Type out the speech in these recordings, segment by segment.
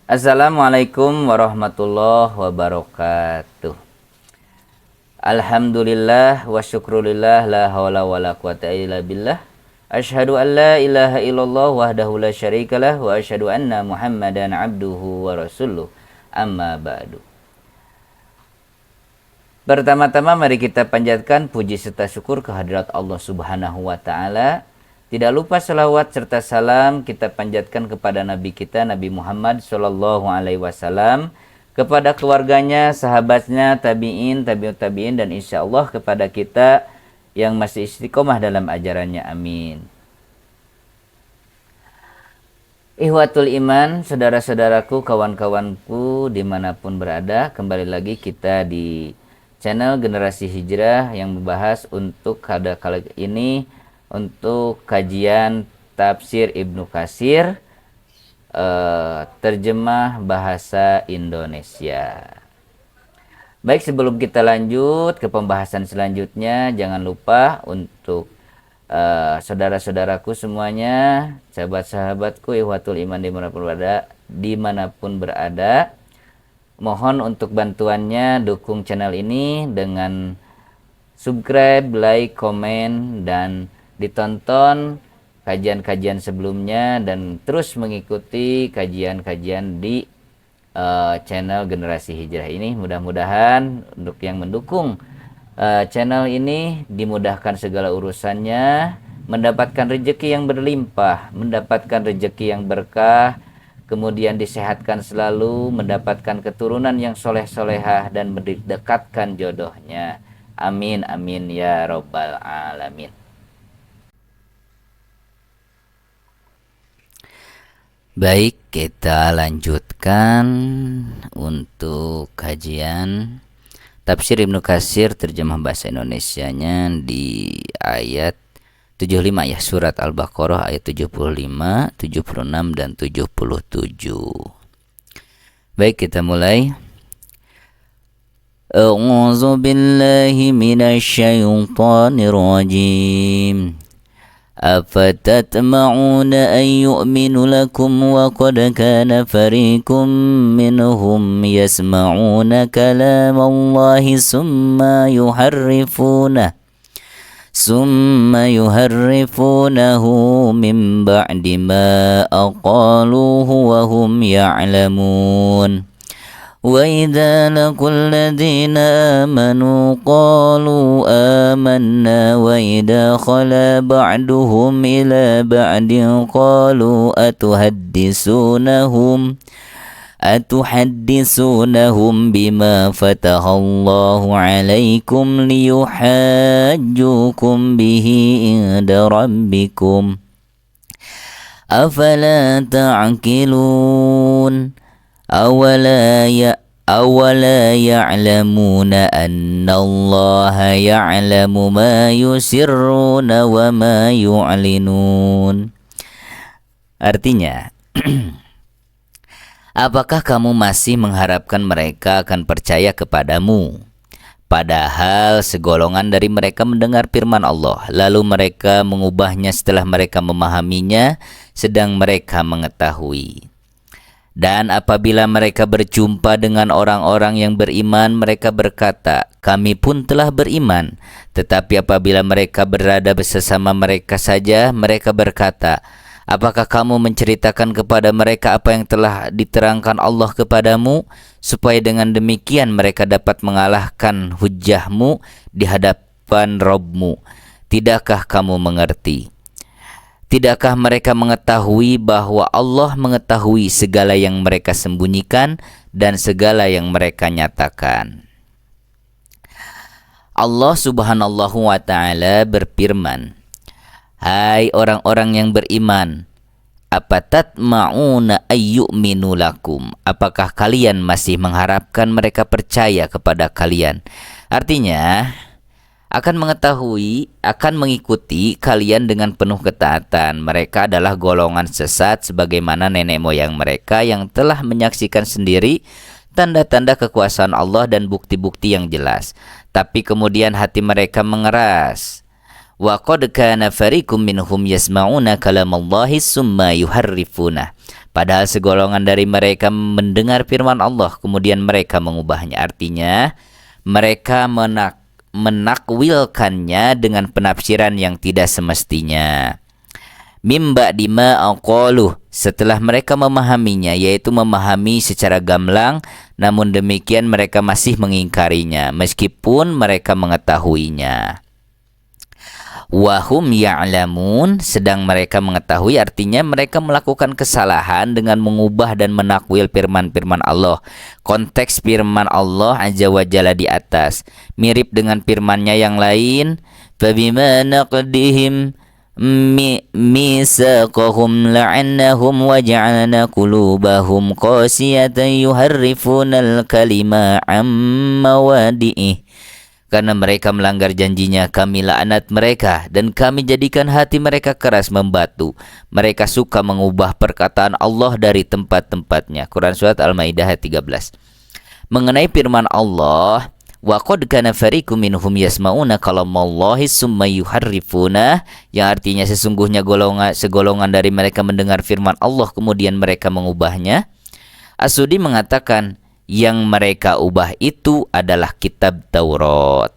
Assalamualaikum warahmatullahi wabarakatuh. Alhamdulillah wa syukrulillah la hawla wa la quwata illa billah. Asyhadu an la ilaha illallah wahdahu la syarikalah wa asyhadu anna Muhammadan abduhu wa rasuluh. Amma ba'du. Pertama-tama mari kita panjatkan puji serta syukur kehadirat Allah Subhanahu wa taala. Tidak lupa salawat serta salam kita panjatkan kepada Nabi kita Nabi Muhammad Sallallahu Alaihi Wasallam, kepada keluarganya, sahabatnya, tabi'in, tabi'ut tabi'in, dan insya Allah kepada kita yang masih istiqomah dalam ajarannya. Amin. Ihwatul iman, saudara-saudaraku, kawan-kawanku dimanapun berada, kembali lagi kita di channel Generasi Hijrah yang membahas untuk pada kali ini untuk kajian tafsir Ibnu Katsir, terjemah bahasa Indonesia. Baik, sebelum kita lanjut ke pembahasan selanjutnya, jangan lupa untuk saudara-saudaraku semuanya, sahabat-sahabatku, ihwatul iman dimanapun berada, mohon untuk bantuannya dukung channel ini dengan subscribe, like, komen, dan ditonton kajian-kajian sebelumnya, dan terus mengikuti kajian-kajian di channel Generasi Hijrah ini. Mudah-mudahan untuk yang mendukung channel ini dimudahkan segala urusannya, mendapatkan rezeki yang berlimpah, mendapatkan rezeki yang berkah, kemudian disehatkan selalu, mendapatkan keturunan yang soleh-solehah, dan mendekatkan jodohnya. Amin amin ya robbal alamin. Baik, kita lanjutkan untuk kajian tafsir Ibnu Katsir terjemah bahasa Indonesianya di ayat 75 ya, surat Al-Baqarah ayat 75, 76 dan 77. Baik, kita mulai. A'udzu billahi minasy syaithanir rajim. أفتطمعون أن يؤمنوا لكم وقد كان فريق منهم يسمعون كلام الله ثم يحرفونه من بعد ما أقالوه وهم يعلمون وإذا لقوا الذين آمنوا قالوا آمنا وإذا خلا بعضهم إلى بعض قالوا أتحدثونهم بما فتح الله عليكم ليحاجوكم به عند ربكم أفلا تعقلون أولا يعلمون أن الله يعلم ما يسرون وما يعلنون. Artinya, apakah kamu masih mengharapkan mereka akan percaya kepadamu? Padahal segolongan dari mereka mendengar firman Allah, lalu mereka mengubahnya setelah mereka memahaminya, sedang mereka mengetahui. Dan apabila mereka berjumpa dengan orang-orang yang beriman, mereka berkata, kami pun telah beriman. Tetapi apabila mereka berada bersama mereka saja, mereka berkata, apakah kamu menceritakan kepada mereka apa yang telah diterangkan Allah kepadamu, supaya dengan demikian mereka dapat mengalahkan hujahmu di hadapan Rabb-mu? Tidakkah kamu mengerti? Tidakkah mereka mengetahui bahwa Allah mengetahui segala yang mereka sembunyikan dan segala yang mereka nyatakan? Allah Subhanahu wa ta'ala berfirman, hai orang-orang yang beriman, apatatma'una ayyu'minu lakum, apakah kalian masih mengharapkan mereka percaya kepada kalian? Artinya, akan mengikuti kalian dengan penuh ketaatan. Mereka adalah golongan sesat sebagaimana nenek moyang mereka yang telah menyaksikan sendiri tanda-tanda kekuasaan Allah dan bukti-bukti yang jelas. Tapi kemudian hati mereka mengeras. وَقَدْ كَانَ فَرِيقٌ مِّنْهُمْ يَسْمَعُونَ كَلَامَ اللَّهِ ثُمَّ يُحَرِّفُونَهُ. Padahal segolongan dari mereka mendengar firman Allah, kemudian mereka mengubahnya. Artinya, mereka menakwilkannya dengan penafsiran yang tidak semestinya. Mimba dima aqaluh, setelah mereka memahaminya, yaitu memahami secara gamblang, namun demikian mereka masih mengingkarinya meskipun mereka mengetahuinya. Wahum ya'lamun, sedang mereka mengetahui, artinya mereka melakukan kesalahan dengan mengubah dan menakwil firman-firman Allah. Konteks firman Allah Azza wa Jalla di atas mirip dengan firman-Nya yang lain, fabima naqdihim misaqahum la'annahum wa ja'alna qulubahum qasiyatan yuharrifunal kalima amma wadi'ih. Karena mereka melanggar janjinya, kami laknat mereka dan kami jadikan hati mereka keras membatu. Mereka suka mengubah perkataan Allah dari tempat-tempatnya. Quran Surat Al-Maidah ayat 13. Mengenai firman Allah, wa qad kana fariqum minhum yasma'una kalamallahi summa yuharrifuna, yang artinya sesungguhnya segolongan dari mereka mendengar firman Allah kemudian mereka mengubahnya. As-Sudi mengatakan yang mereka ubah itu adalah kitab Taurat.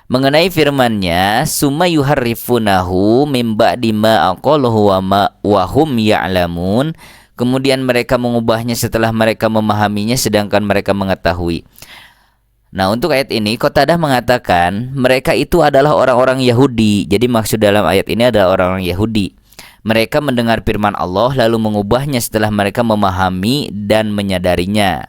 Mengenai firman-Nya, summa yuharrifunahu mim ba'di ma aqaluhu wa hum ya'lamun, kemudian mereka mengubahnya setelah mereka memahaminya sedangkan mereka mengetahui. Nah, untuk ayat ini Qatadah mengatakan mereka itu adalah orang-orang Yahudi. Jadi maksud dalam ayat ini adalah orang-orang Yahudi. Mereka mendengar firman Allah lalu mengubahnya setelah mereka memahami dan menyadarinya.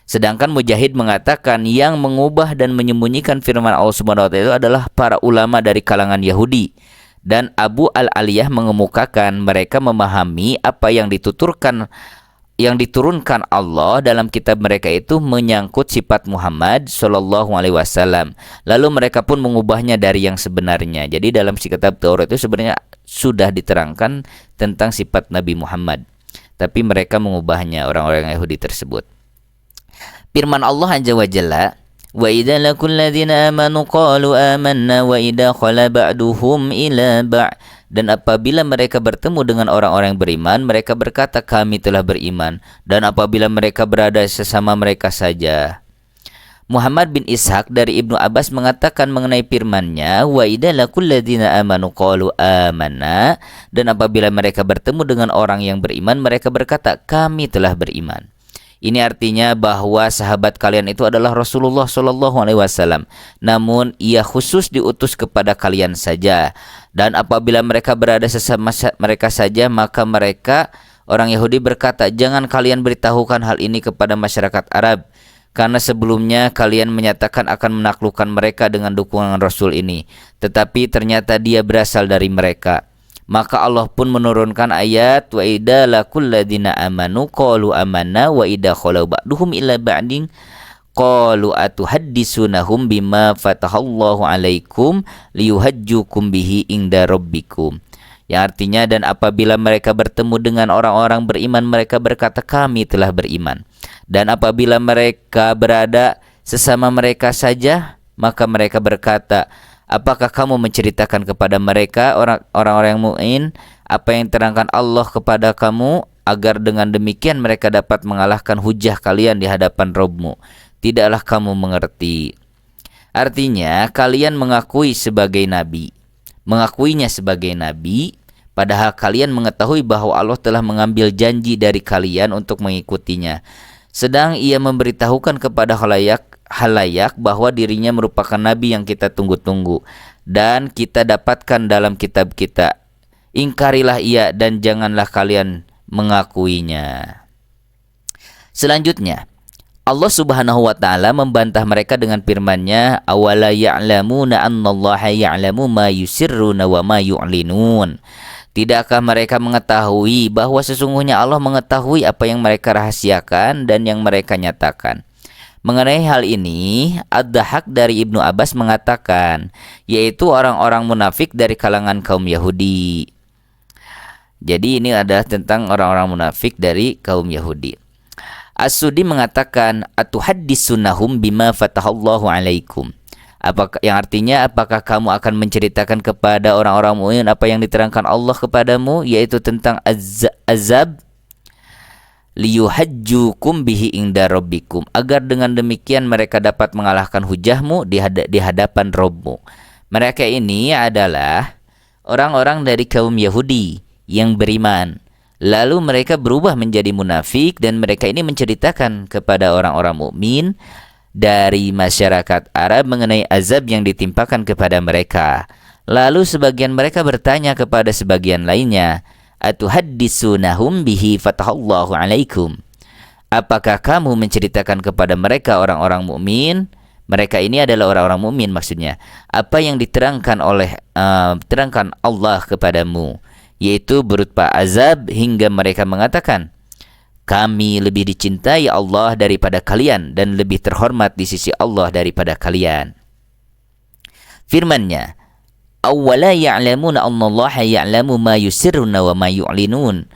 Sedangkan Mujahid mengatakan yang mengubah dan menyembunyikan firman Allah Subhanahu wa taala itu adalah para ulama dari kalangan Yahudi. Dan Abu Al-Aliyah mengemukakan mereka memahami apa yang diturunkan Allah dalam kitab mereka itu menyangkut sifat Muhammad Shallallahu Alaihi Wasallam. Lalu mereka pun mengubahnya dari yang sebenarnya. Jadi dalam kitab Taurat itu sebenarnya sudah diterangkan tentang sifat Nabi Muhammad, tapi mereka mengubahnya, orang-orang Yahudi tersebut. Firman Allah Azza wa Jalla, wa idza laqul ladzina amanu qalu amanna wa idza khala ba'duhum ila ba', dan apabila mereka bertemu dengan orang-orang beriman, mereka berkata kami telah beriman, dan apabila mereka berada sesama mereka saja. Muhammad bin Ishaq dari Ibnu Abbas mengatakan mengenai firman-Nya, wa idza laqul ladzina amanu qalu amanna, dan apabila mereka bertemu dengan orang yang beriman, mereka berkata kami telah beriman. Ini artinya bahwa sahabat kalian itu adalah Rasulullah Shallallahu Alaihi Wasallam, namun ia khusus diutus kepada kalian saja. Dan apabila mereka berada sesama mereka saja, maka mereka orang Yahudi berkata, jangan kalian beritahukan hal ini kepada masyarakat Arab, karena sebelumnya kalian menyatakan akan menaklukkan mereka dengan dukungan Rasul ini, tetapi ternyata dia berasal dari mereka. Maka Allah pun menurunkan ayat, wa idza laqul ladzina amanu qalu amanna wa idza khalu ba'duhum ila ba'din qalu atuhaddisunahum bima fatahallahu alaikum liyuhajjukum bihi inda rabbikum. Yang artinya, dan apabila mereka bertemu dengan orang-orang beriman, mereka berkata kami telah beriman. Dan apabila mereka berada sesama mereka saja, maka mereka berkata, apakah kamu menceritakan kepada mereka orang-orang mukmin apa yang terangkan Allah kepada kamu, agar dengan demikian mereka dapat mengalahkan hujah kalian di hadapan Rabb-mu? Tidaklah kamu mengerti. Artinya, kalian mengakuinya sebagai nabi, padahal kalian mengetahui bahwa Allah telah mengambil janji dari kalian untuk mengikutinya. Sedang ia memberitahukan kepada halayak bahwa dirinya merupakan nabi yang kita tunggu-tunggu dan kita dapatkan dalam kitab kita. Ingkarilah ia dan janganlah kalian mengakuinya. Selanjutnya, Allah Subhanahu wa taala membantah mereka dengan firman-Nya, awala ya'lamuna annallaha ya'lamu ma yusirruna wa ma yu'linun. Tidakkah mereka mengetahui bahwa sesungguhnya Allah mengetahui apa yang mereka rahasiakan dan yang mereka nyatakan? Mengenai hal ini, Ad-Dahhak dari Ibnu Abbas mengatakan, yaitu orang-orang munafik dari kalangan kaum Yahudi. Jadi ini adalah tentang orang-orang munafik dari kaum Yahudi. As-Sudi mengatakan, atuhadditsunahum bima fatahallahu alaikum. Yang artinya, apakah kamu akan menceritakan kepada orang-orang mukmin apa yang diterangkan Allah kepadamu, yaitu tentang azab liyuhajjukum bihi inda rabbikum, agar dengan demikian mereka dapat mengalahkan hujahmu di hadapan Rabbmu. Mereka ini adalah orang-orang dari kaum Yahudi yang beriman. Lalu mereka berubah menjadi munafik dan mereka ini menceritakan kepada orang-orang mukmin dari masyarakat Arab mengenai azab yang ditimpakan kepada mereka. Lalu sebagian mereka bertanya kepada sebagian lainnya, atuhadditsunahum bihi fatahallahu alaikum. Apakah kamu menceritakan kepada mereka orang-orang mukmin? Mereka ini adalah orang-orang mukmin maksudnya. Apa yang diterangkan Allah kepadamu, yaitu berupa azab, hingga mereka mengatakan, kami lebih dicintai Allah daripada kalian dan lebih terhormat di sisi Allah daripada kalian. Firman-Nya, awwala ya'lamuna annallaha ya'lamu ma yusirruna wa ma yu'linun.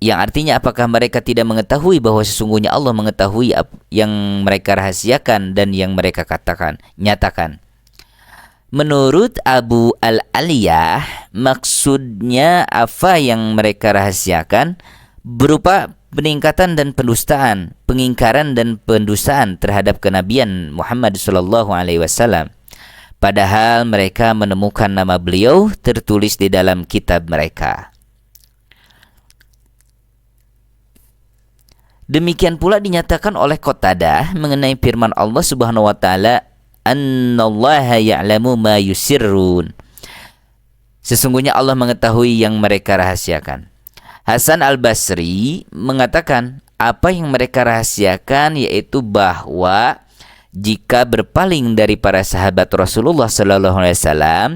Yang artinya, apakah mereka tidak mengetahui bahwa sesungguhnya Allah mengetahui yang mereka rahasiakan dan yang mereka nyatakan. Menurut Abu Al-Aliyah, maksudnya apa yang mereka rahasiakan berupa peningkatan dan pendustaan, pengingkaran dan pendustaan terhadap kenabian Muhammad SAW. Padahal mereka menemukan nama beliau tertulis di dalam kitab mereka. Demikian pula dinyatakan oleh Qatadah mengenai firman Allah Subhanahu wa taala, annallaha ya'lamu ma yusirrun. Sesungguhnya Allah mengetahui yang mereka rahasiakan. Hasan Al-Basri mengatakan, apa yang mereka rahasiakan yaitu bahwa jika berpaling dari para sahabat Rasulullah sallallahu alaihi wasallam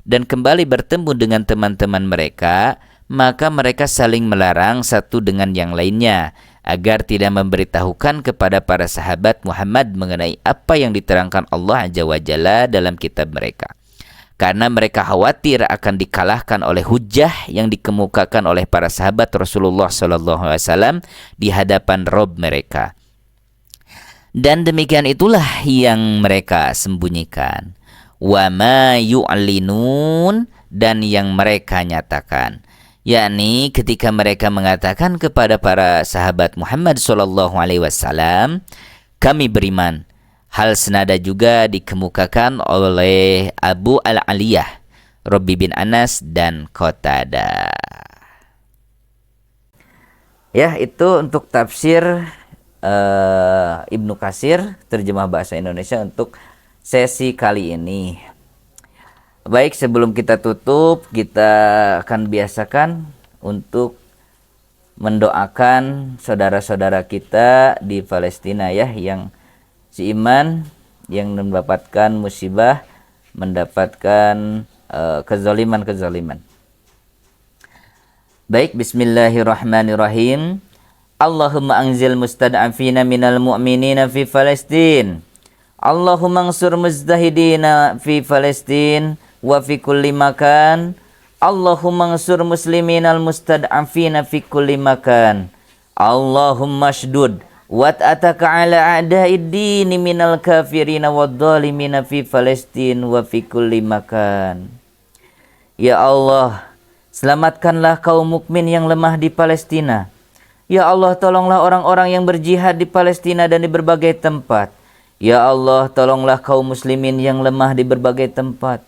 dan kembali bertemu dengan teman-teman mereka, maka mereka saling melarang satu dengan yang lainnya agar tidak memberitahukan kepada para sahabat Muhammad mengenai apa yang diterangkan Allah Azza wa Jalla dalam kitab mereka. Karena mereka khawatir akan dikalahkan oleh hujah yang dikemukakan oleh para sahabat Rasulullah SAW di hadapan Rabb mereka. Dan demikian itulah yang mereka sembunyikan. Wa ma yu'linun, dan yang mereka nyatakan. Yakni ketika mereka mengatakan kepada para sahabat Muhammad SAW, kami beriman. Hal senada juga dikemukakan oleh Abu Al-Aliyah, Rabi bin Anas, dan Qatadah. Ya, itu untuk tafsir Ibnu Katsir, terjemah bahasa Indonesia untuk sesi kali ini. Baik, sebelum kita tutup, kita akan biasakan untuk mendoakan saudara-saudara kita di Palestina ya, yang seiman, yang mendapatkan musibah, mendapatkan kezaliman-kezaliman. Baik, bismillahirrahmanirrahim. Allahumma anzil mustad'afina minal mu'minina fi Palestin. Allahumma ansur mujtahidina fi Palestin wa fi kulli makan. Allahumma ansur musliminal mustad'afina fi kulli makan. Allahumma shdud wat'ataka ala a'da'id dini minal kafirina wadzalimina fi Palestin wa fi kulli makan. Ya Allah, selamatkanlah kaum mukmin yang lemah di Palestina. Ya Allah, tolonglah orang-orang yang berjihad di Palestina dan di berbagai tempat. Ya Allah, tolonglah kaum muslimin yang lemah di berbagai tempat.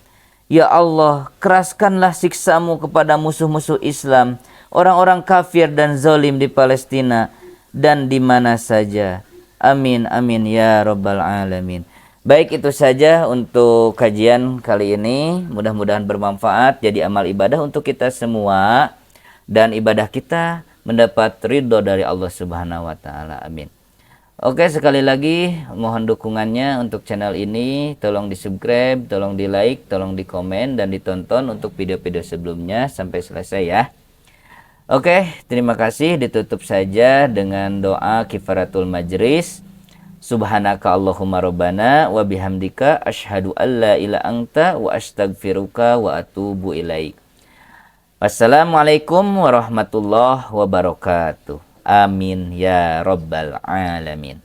Ya Allah, keraskanlah siksamu kepada musuh-musuh Islam, orang-orang kafir dan zalim di Palestina dan di mana saja. Amin, amin, ya Rabbal Alamin. Baik, itu saja untuk kajian kali ini. Mudah-mudahan bermanfaat, jadi amal ibadah untuk kita semua. Dan ibadah kita mendapat ridho dari Allah Subhanahu wa Ta'ala. Amin. Oke, sekali lagi mohon dukungannya untuk channel ini. Tolong di subscribe, tolong di like, tolong di komen, dan ditonton untuk video-video sebelumnya sampai selesai ya. Oke, terima kasih. Ditutup saja dengan doa kifaratul majlis. Subhanaka Allahumma rabbana wa bihamdika asyhadu an la ilaha anta wa astaghfiruka wa atubu ilaik. Wassalamualaikum warahmatullahi wabarakatuh. Amin ya rabbal alamin.